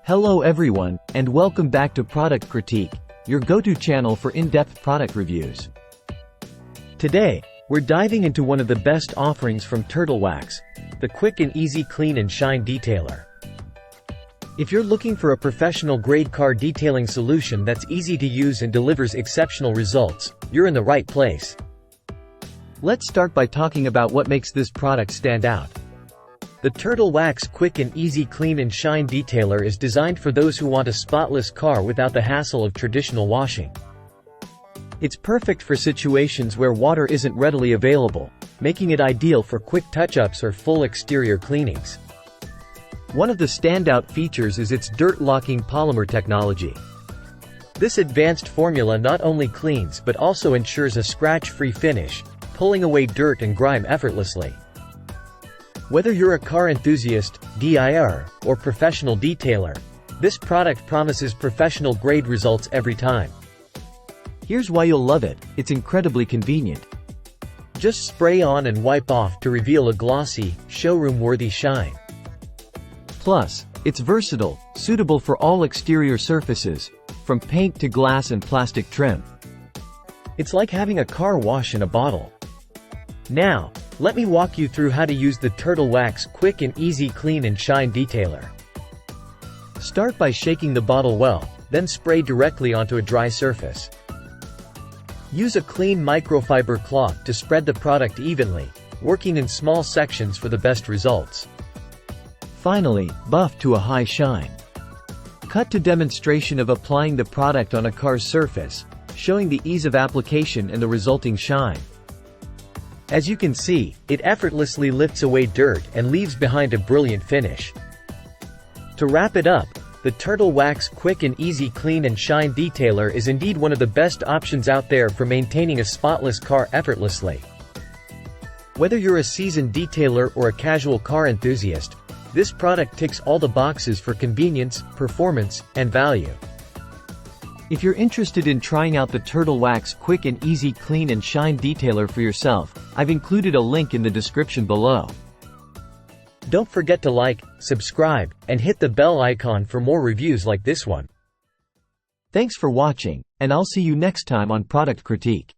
Hello everyone, and welcome back to Product Critique, your go-to channel for in-depth product reviews. Today, we're diving into one of the best offerings from Turtle Wax, the quick and easy clean and shine detailer. If you're looking for a professional-grade car detailing solution that's easy to use and delivers exceptional results, you're in the right place. Let's start by talking about what makes this product stand out. The Turtle Wax Quick and Easy Clean and Shine Detailer is designed for those who want a spotless car without the hassle of traditional washing. It's perfect for situations where water isn't readily available, making it ideal for quick touch-ups or full exterior cleanings. One of the standout features is its dirt-locking polymer technology. This advanced formula not only cleans but also ensures a scratch-free finish, pulling away dirt and grime effortlessly. Whether you're a car enthusiast, DIYer, or professional detailer, this product promises professional-grade results every time. Here's why you'll love it: it's incredibly convenient. Just spray on and wipe off to reveal a glossy, showroom-worthy shine. Plus, it's versatile, suitable for all exterior surfaces, from paint to glass and plastic trim. It's like having a car wash in a bottle. Now, let me walk you through how to use the Turtle Wax Quick and Easy Clean and Shine Detailer. Start by shaking the bottle well, then spray directly onto a dry surface. Use a clean microfiber cloth to spread the product evenly, working in small sections for the best results. Finally, buff to a high shine. Cut to demonstration of applying the product on a car's surface, showing the ease of application and the resulting shine. As you can see, it effortlessly lifts away dirt and leaves behind a brilliant finish. To wrap it up, the Turtle Wax Quick and Easy Clean and Shine Detailer is indeed one of the best options out there for maintaining a spotless car effortlessly. Whether you're a seasoned detailer or a casual car enthusiast, this product ticks all the boxes for convenience, performance, and value. If you're interested in trying out the Turtle Wax Quick and Easy Clean and Shine Detailer for yourself, I've included a link in the description below. Don't forget to like, subscribe, and hit the bell icon for more reviews like this one. Thanks for watching, and I'll see you next time on Product Critique.